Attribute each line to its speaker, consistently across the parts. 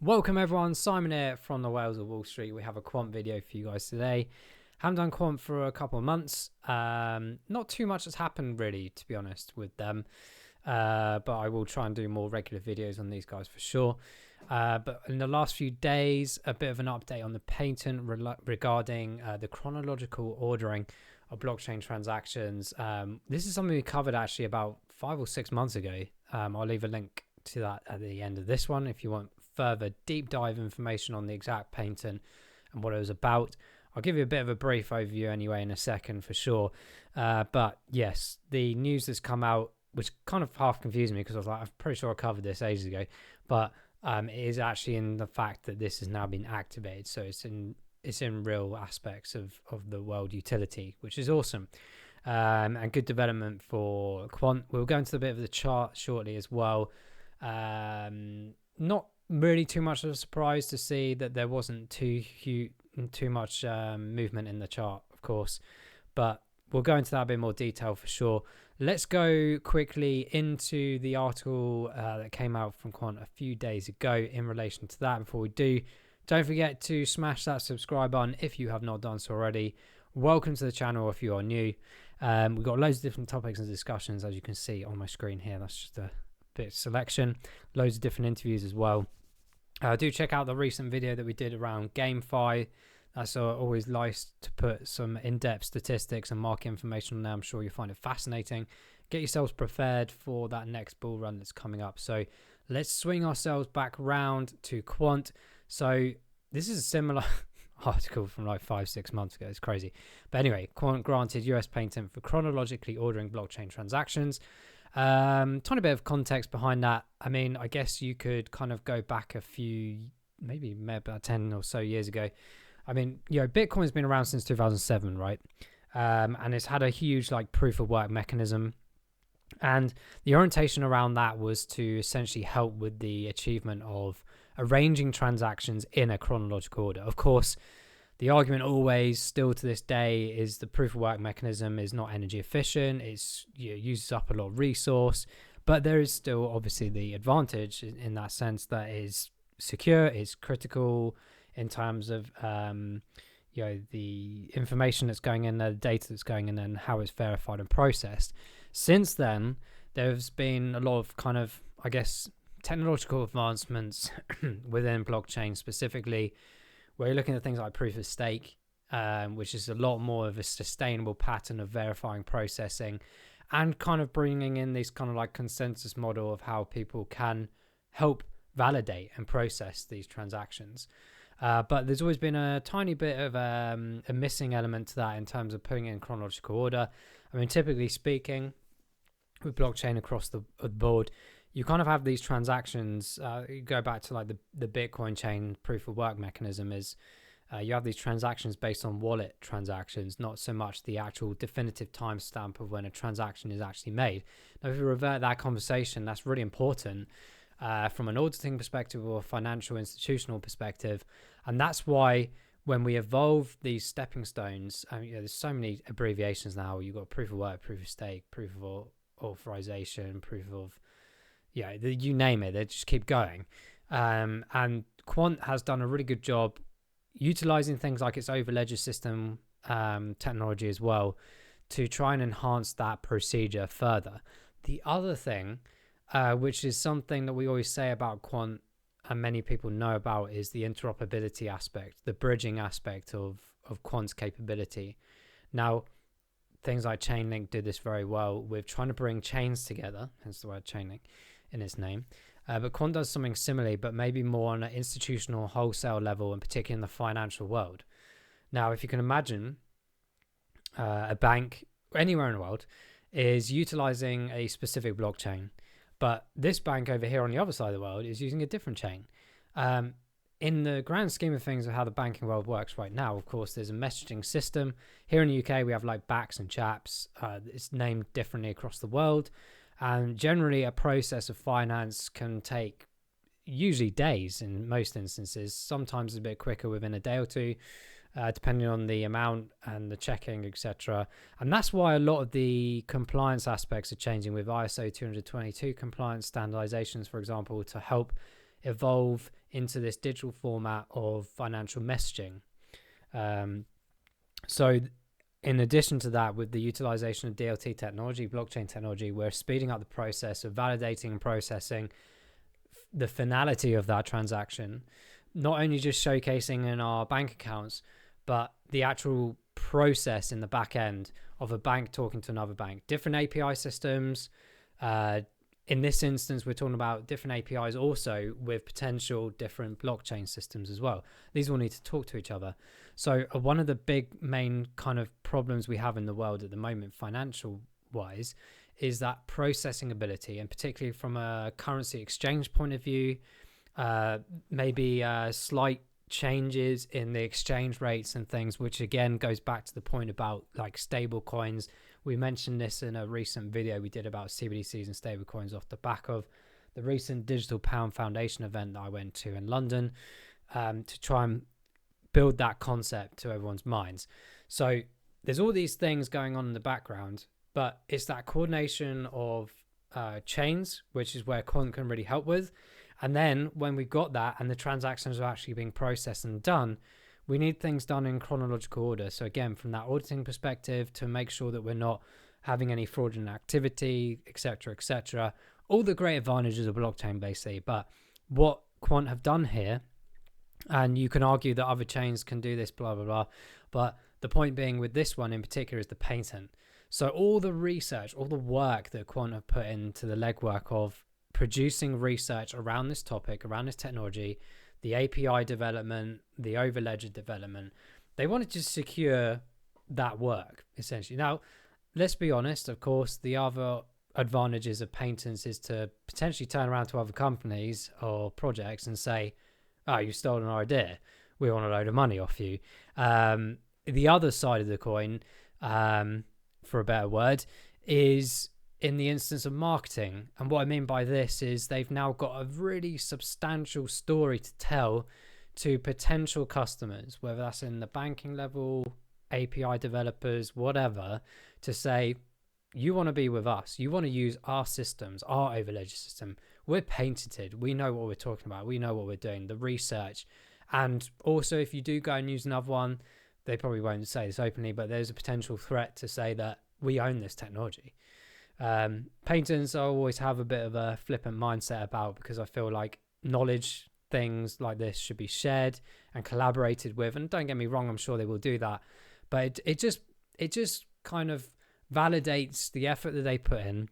Speaker 1: Welcome everyone, Simon here from the Whales of Wall Street. We have a Quant video for you guys today. Haven't done Quant for a couple of months. Not too much has happened really, to be honest, with them. But I will try and do more regular videos on these guys for sure. But in the last few days, a bit of an update on the patent regarding the chronological ordering of blockchain transactions. This is something we covered actually about 5 or 6 months ago. I'll leave a link to that at the end of this one if you want further deep dive information on the exact patent and what it was about. I'll give you a bit of a brief overview anyway in a second for sure. But yes, the news that's come out, which kind of half confused me because I was like, I'm pretty sure I covered this ages ago, but it is actually in the fact that this has now been activated. So it's in real aspects of the world utility, which is awesome. And good development for Quant. We'll go into a bit of the chart shortly as well. Not really too much of a surprise to see that there wasn't too much movement in the chart, of course, but we'll go into that a bit more detail for sure. Let's go quickly into the article that came out from Quant a few days ago in relation to that. Before we do, don't forget to smash that subscribe button if you have not done so already. Welcome to the channel if you are new. We've got loads of different topics and discussions, as you can see on my screen here. That's just a bit of selection, loads of different interviews as well. Do check out the recent video that we did around GameFi. That's always nice to put some in-depth statistics and market information on there. I'm sure you'll find it fascinating. Get yourselves prepared for that next bull run that's coming up. So let's swing ourselves back round to Quant. So this is a similar article from like 5-6 months ago. It's crazy. But anyway, Quant granted US patent for chronologically ordering blockchain transactions. Tiny bit of context behind that. I mean, I guess you could kind of go back a few, maybe about 10 or so years ago. I mean, Bitcoin's been around since 2007, right? And it's had a huge like proof of work mechanism. And the orientation around that was to essentially help with the achievement of arranging transactions in a chronological order. Of course, the argument always, still to this day, is the proof of work mechanism is not energy efficient. It uses up a lot of resource, but there is still obviously the advantage in that sense that is secure, it's critical in terms of the information that's going in there, the data that's going in, and how it's verified and processed. Since then, there's been a lot of kind of, I guess, technological advancements within blockchain specifically, where you're looking at things like proof of stake, which is a lot more of a sustainable pattern of verifying processing and kind of bringing in this kind of like consensus model of how people can help validate and process these transactions. But there's always been a tiny bit of a missing element to that in terms of putting it in chronological order. I mean, typically speaking, with blockchain across the board, you kind of have these transactions. You go back to like the Bitcoin chain proof of work mechanism is you have these transactions based on wallet transactions, not so much the actual definitive timestamp of when a transaction is actually made. Now, if you revert that conversation, that's really important from an auditing perspective or a financial institutional perspective. And that's why when we evolve these stepping stones, there's so many abbreviations now. You've got proof of work, proof of stake, proof of authorization, proof of you name it, they just keep going. And Quant has done a really good job utilizing things like its overledger system technology as well to try and enhance that procedure further. The other thing, which is something that we always say about Quant and many people know about, is the interoperability aspect, the bridging aspect of Quant's capability. Now, things like Chainlink do this very well with trying to bring chains together, hence the word Chainlink in its name. But Quant does something similarly, but maybe more on an institutional wholesale level, and particularly in the financial world. Now, if you can imagine a bank anywhere in the world is utilizing a specific blockchain, but this bank over here on the other side of the world is using a different chain. In the grand scheme of things of how the banking world works right now, of course, there's a messaging system. Here in the UK, we have like BACS and CHAPS. It's named differently across the world. And generally, a process of finance can take usually days in most instances, sometimes a bit quicker within a day or two, depending on the amount and the checking, etc. And that's why a lot of the compliance aspects are changing with ISO 222 compliance standardizations, for example, to help evolve into this digital format of financial messaging. So in addition to that, with the utilization of DLT technology, blockchain technology, we're speeding up the process of validating and processing the finality of that transaction, not only just showcasing in our bank accounts, but the actual process in the back end of a bank talking to another bank. Different API systems. In this instance, we're talking about different APIs also with potential different blockchain systems as well. These all need to talk to each other. So one of the big main kind of problems we have in the world at the moment, financial wise, is that processing ability, and particularly from a currency exchange point of view, maybe slight changes in the exchange rates and things, which again goes back to the point about like stable coins. We mentioned this in a recent video we did about CBDCs and stable coins off the back of the recent Digital Pound Foundation event that I went to in London, to try and build that concept to everyone's minds. So there's all these things going on in the background, but it's that coordination of chains, which is where Quant can really help with. And then when we've got that and the transactions are actually being processed and done, we need things done in chronological order. So again, from that auditing perspective, to make sure that we're not having any fraudulent activity, etc., etc. All the great advantages of blockchain, basically. But what Quant have done here, and you can argue that other chains can do this, blah, blah, blah. But the point being with this one in particular is the patent. So all the research, all the work that Quant have put into the legwork of producing research around this topic, around this technology, the API development, the overledger development, they wanted to secure that work, essentially. Now, let's be honest, of course, the other advantages of patents is to potentially turn around to other companies or projects and say, oh, you stolen our idea, we want a load of money off you. The other side of the coin, for a better word, is in the instance of marketing. And what I mean by this is they've now got a really substantial story to tell to potential customers, whether that's in the banking level, API developers, whatever, to say, you want to be with us, you want to use our systems, our overledger system, we're patented, we know what we're talking about, we know what we're doing, the research. And also, if you do go and use another one, they probably won't say this openly, but there's a potential threat to say that we own this technology. Patents I always have a bit of a flippant mindset about, because I feel like knowledge, things like this should be shared and collaborated with. And don't get me wrong, I'm sure they will do that, but it just kind of validates the effort that they put in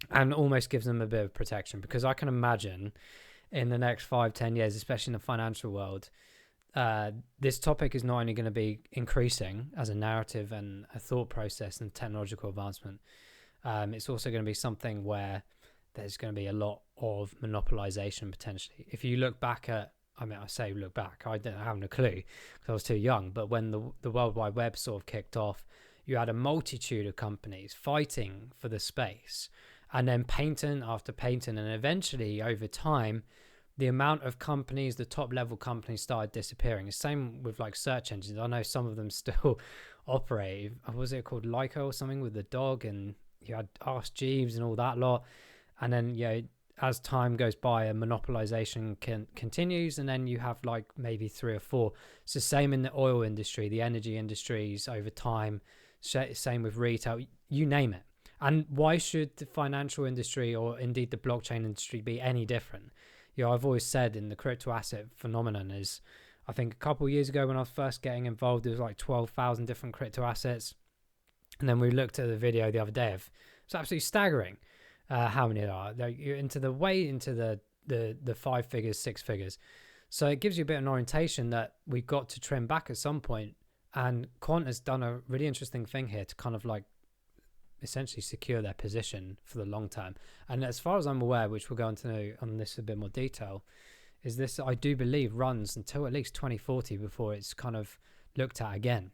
Speaker 1: and almost gives them a bit of protection. Because I can imagine in the next 5-10 years, especially in the financial world, this topic is not only going to be increasing as a narrative and a thought process and technological advancement, it's also going to be something where there's going to be a lot of monopolization potentially. If you look back at, I say look back, I didn't have a clue because I was too young, but when the World Wide Web sort of kicked off, you had a multitude of companies fighting for the space, and then patent after patent, and eventually over time, the amount of companies, the top level companies, started disappearing. The same with like search engines. I know some of them still operate. Was it called Lyco or something with the dog, and you had Ask Jeeves and all that lot. And then, as time goes by, a monopolization continues, and then you have like maybe 3 or 4. It's the same in the oil industry, the energy industries over time. Same with retail, you name it. And why should the financial industry or indeed the blockchain industry be any different? I've always said in the crypto asset phenomenon is, I think a couple of years ago when I was first getting involved, there was like 12,000 different crypto assets. And then we looked at the video the other day it's absolutely staggering how many there are. You're into the 5 figures, 6 figures. So it gives you a bit of an orientation that we've got to trim back at some point. And Quant has done a really interesting thing here to kind of like essentially secure their position for the long term. And as far as I'm aware, which we'll go into on this in a bit more detail, is this, I do believe, runs until at least 2040 before it's kind of looked at again.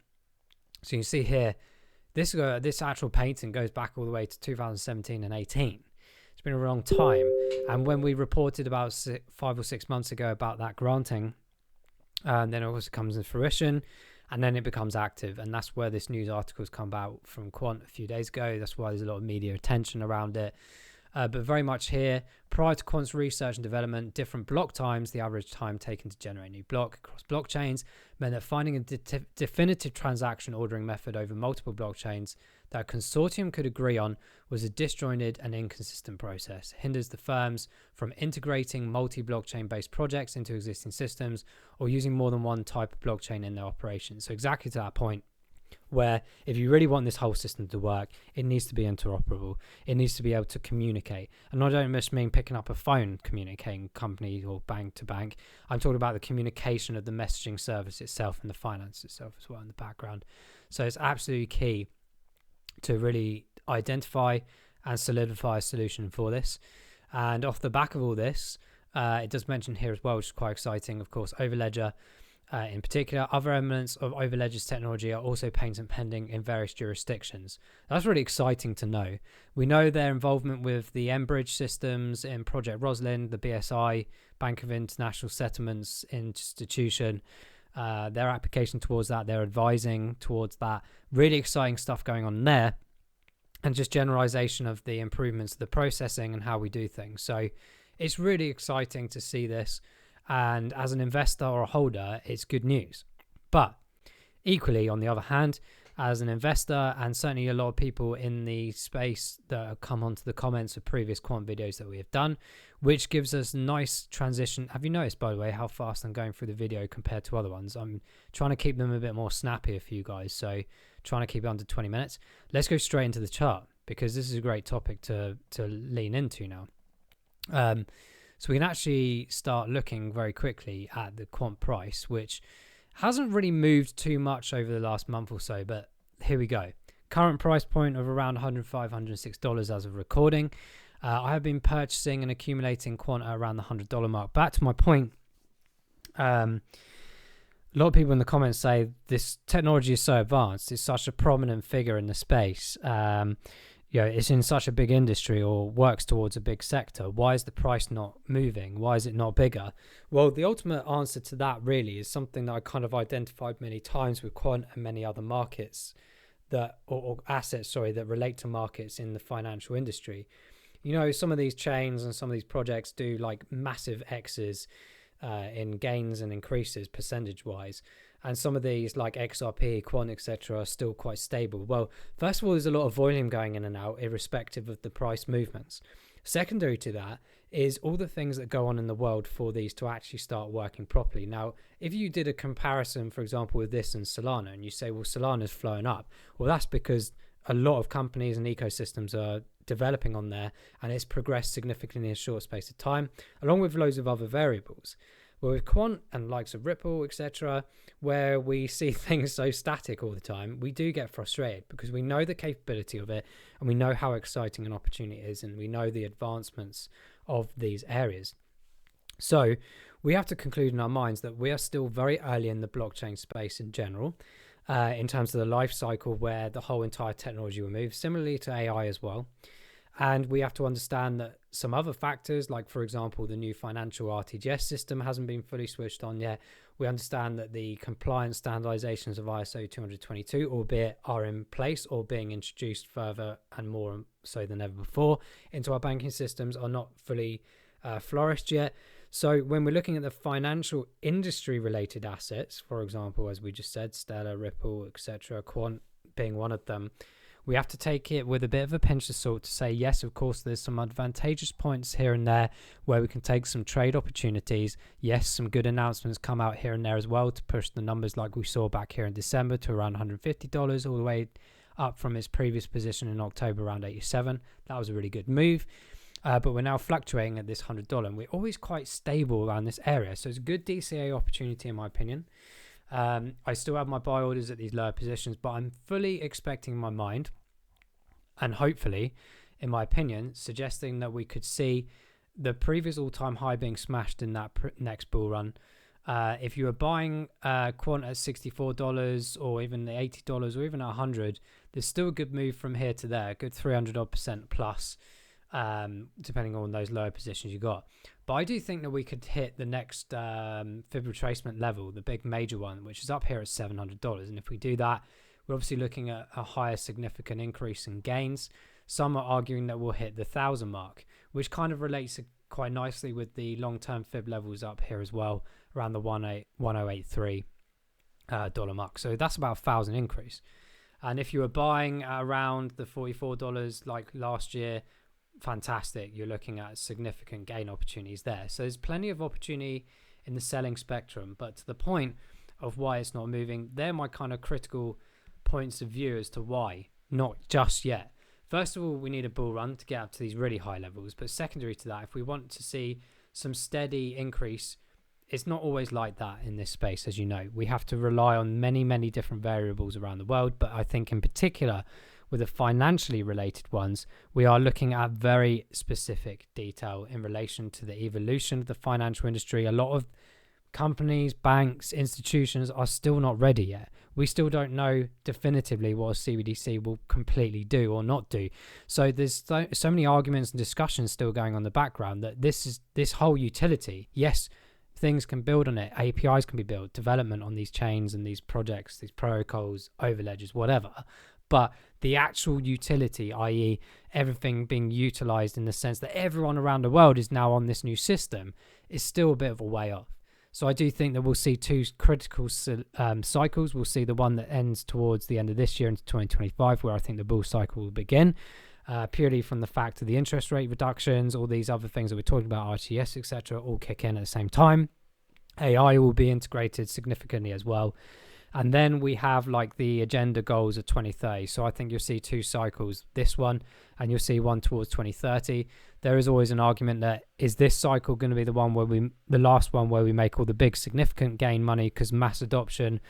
Speaker 1: So you see here, this actual patent goes back all the way to 2017 and 18. It's been a long time. And when we reported about 5 or 6 months ago about that granting, then it also comes into fruition, and then it becomes active. And that's where this news article's come out from Quant a few days ago. That's why there's a lot of media attention around it. But very much here, prior to Quant's research and development, different block times, the average time taken to generate a new block across blockchains, meant that finding a definitive transaction ordering method over multiple blockchains that a consortium could agree on was a disjointed and inconsistent process. It hinders the firms from integrating multi-blockchain based projects into existing systems or using more than one type of blockchain in their operations. So exactly to that point, where if you really want this whole system to work, it needs to be interoperable. It needs to be able to communicate. And I don't just mean picking up a phone, communicating company or bank to bank. I'm talking about the communication of the messaging service itself and the finance itself as well in the background. So it's absolutely key to really identify and solidify a solution for this. And off the back of all this, it does mention here as well, which is quite exciting, of course, overledger. In particular, other elements of overledger's technology are also patent pending in various jurisdictions. That's really exciting to know. We know their involvement with the Enbridge systems in Project Roslyn, the BSI, Bank of International Settlements institution, their application towards that, their advising towards that. Really exciting stuff going on there. And just generalization of the improvements of the processing and how we do things. So it's really exciting to see this. And as an investor or a holder, it's good news. But equally, on the other hand, as an investor, and certainly a lot of people in the space that have come onto the comments of previous Quant videos that we have done, which gives us nice transition. Have you noticed, by the way, how fast I'm going through the video compared to other ones? I'm trying to keep them a bit more snappier for you guys, so trying to keep it under 20 minutes. Let's go straight into the chart, because this is a great topic to lean into now. So we can actually start looking very quickly at the Quant price, which hasn't really moved too much over the last month or so, but here we go. Current price point of around $105, $106 as of recording. I have been purchasing and accumulating Quant at around the $100 mark. Back to my point, a lot of people in the comments say this technology is so advanced, it's such a prominent figure in the space. It's in such a big industry or works towards a big sector. Why is the price not moving? Why is it not bigger? Well, the ultimate answer to that really is something that I kind of identified many times with Quant and many other markets or assets, that relate to markets in the financial industry. Some of these chains and some of these projects do like massive X's in gains and increases percentage wise. And some of these like XRP, Quant, etc. are still quite stable. Well, first of all, there's a lot of volume going in and out irrespective of the price movements. Secondary to that is all the things that go on in the world for these to actually start working properly. Now, if you did a comparison, for example, with this and Solana, and you say, well, Solana's flowing up. Well, that's because a lot of companies and ecosystems are developing on there, and it's progressed significantly in a short space of time, along with loads of other variables. Well, with Quant and likes of Ripple, etc., where we see things so static all the time, we do get frustrated because we know the capability of it and we know how exciting an opportunity it is, and we know the advancements of these areas. So we have to conclude in our minds that we are still very early in the blockchain space in general, in terms of the life cycle where the whole entire technology will move, similarly to AI as well. And we have to understand that some other factors, like, for example, the new financial RTGS system hasn't been fully switched on yet. We understand that the compliance standardizations of ISO 222, albeit are in place or being introduced further and more so than ever before into our banking systems, are not fully flourished yet. So when we're looking at the financial industry related assets, for example, as we just said, Stellar, Ripple, etc., Quant being one of them, we have to take it with a bit of a pinch of salt to say, yes, of course, there's some advantageous points here and there where we can take some trade opportunities. Yes, some good announcements come out here and there as well to push the numbers like we saw back here in December to around $150, all the way up from its previous position in October around 87. That was a really good move. But we're now fluctuating at this $100, and we're always quite stable around this area. So it's a good DCA opportunity in my opinion. I still have my buy orders at these lower positions, but I'm fully expecting in my mind, and hopefully, in my opinion, suggesting that we could see the previous all-time high being smashed in that next bull run. If you were buying Quant at $64 or even the $80 or even at $100, there's still a good move from here to there, a good 300% plus, depending on those lower positions you got. But I do think that we could hit the next fib retracement level, the big major one, which is up here at $700. And if we do that, we're obviously looking at a higher significant increase in gains. Some are arguing that we'll hit the 1,000 mark, which kind of relates quite nicely with the long-term fib levels up here as well, around the 1083 dollar mark. So that's about 1,000 increase. And if you were buying around the $44 like last year, fantastic. You're looking at significant gain opportunities there. So there's plenty of opportunity in the selling spectrum, but to the point of why it's not moving, they're my kind of critical points of view as to why not just yet. First of all, we need a bull run to get up to these really high levels, but secondary to that, if we want to see some steady increase, it's not always like that in this space. As you know, we have to rely on many different variables around the world, but I think in particular with the financially related ones, we are looking at very specific detail in relation to the evolution of the financial industry. A lot of companies, banks, institutions are still not ready yet. We still don't know definitively what a CBDC will completely do or not do. So there's so many arguments and discussions still going on in the background that this whole utility, yes, things can build on it, APIs can be built, development on these chains and these projects, these protocols, overledgers, whatever. But the actual utility, i.e. everything being utilized in the sense that everyone around the world is now on this new system, is still a bit of a way off. So I do think that we'll see two critical cycles. We'll see the one that ends towards the end of this year into 2025, where I think the bull cycle will begin, purely from the fact of the interest rate reductions, all these other things that we're talking about, RTS, etc., all kick in at the same time. AI will be integrated significantly as well. And then we have like the agenda goals of 2030. So I think you'll see two cycles, this one, and you'll see one towards 2030. There is always an argument that is this cycle going to be the one where the last one where we make all the big significant gain money because mass adoption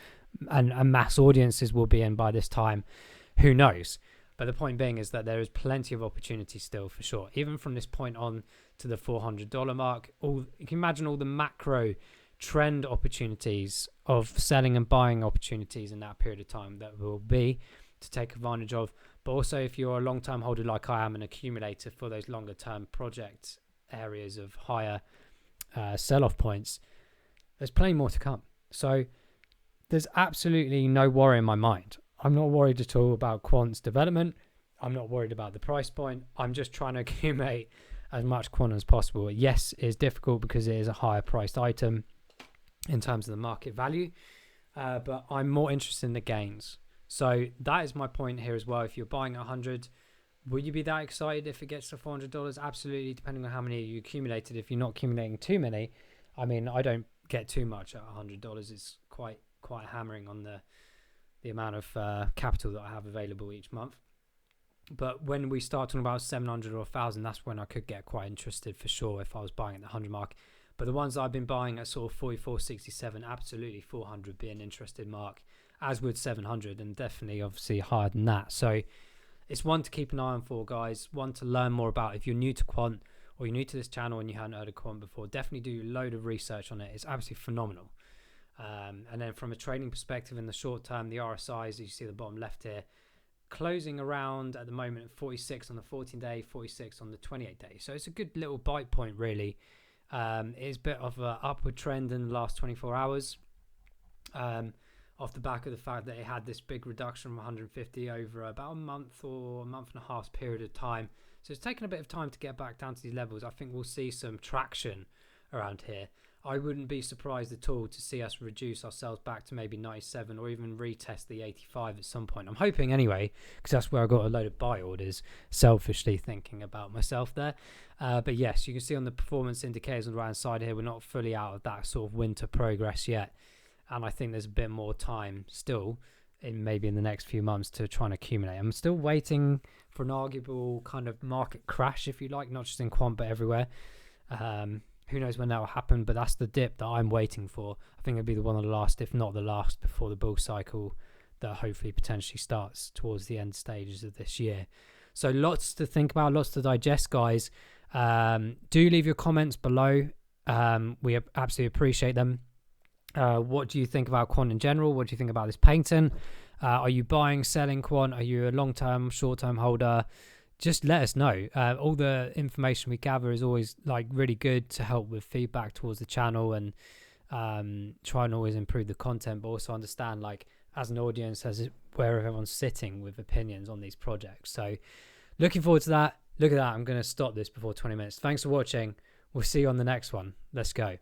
Speaker 1: and mass audiences will be in by this time. Who knows? But the point being is that there is plenty of opportunity still for sure. Even from this point on to the $400 mark, you can imagine all the macro trend opportunities of selling and buying opportunities in that period of time that will be to take advantage of. But also if you're a long-term holder like I am, an accumulator for those longer term project areas of higher sell-off points, there's plenty more to come. So there's absolutely no worry in my mind. I'm not worried at all about Quant's development. I'm not worried about the price point. I'm just trying to accumulate as much Quant as possible. Yes, it's difficult because it is a higher priced item in terms of the market value, but I'm more interested in the gains. So that is my point here as well. If you're buying 100, will you be that excited if it gets to $400? Absolutely, depending on how many you accumulated. If you're not accumulating too many, I mean, I don't get too much at $100. It's quite hammering on the amount of capital that I have available each month. But when we start talking about 700 or 1,000, that's when I could get quite interested for sure if I was buying at the 100 mark. But the ones I've been buying at sort of 44.67, absolutely 400 be an interested mark, as would 700, and definitely obviously higher than that. So it's one to keep an eye on for, guys, one to learn more about. If you're new to Quant or you're new to this channel and you hadn't heard of Quant before, definitely do a load of research on it. It's absolutely phenomenal. And then from a trading perspective in the short term, the RSIs, as you see at the bottom left here, closing around at the moment at 46 on the 14-day, 46 on the 28-day. So it's a good little bite point, really. It's a bit of an upward trend in the last 24 hours off the back of the fact that it had this big reduction from 150 over about a month or a month and a half period of time. So it's taken a bit of time to get back down to these levels. I think we'll see some traction around here. I wouldn't be surprised at all to see us reduce ourselves back to maybe 97 or even retest the 85 at some point. I'm hoping anyway, because that's where I got a load of buy orders, selfishly thinking about myself there. But yes, you can see on the performance indicators on the right hand side here, we're not fully out of that sort of winter progress yet. And I think there's a bit more time still in maybe in the next few months to try and accumulate. I'm still waiting for an arguable kind of market crash, if you like, not just in Quant, but everywhere. Who knows when that will happen, but that's the dip that I'm waiting for. I think it'll be the one of the last, if not the last, before the bull cycle that hopefully potentially starts towards the end stages of this year. So lots to think about, lots to digest, guys. Do leave your comments below. We absolutely appreciate them. What do you think about Quant in general? What do you think about this painting? Are you buying, selling Quant? Are you a long-term, short-term holder? Just let us know. All the information we gather is always like really good to help with feedback towards the channel and try and always improve the content, but also understand like as an audience as where everyone's sitting with opinions on these projects. So looking forward to that. Look at that. I'm going to stop this before 20 minutes. Thanks for watching. We'll see you on the next one. Let's go.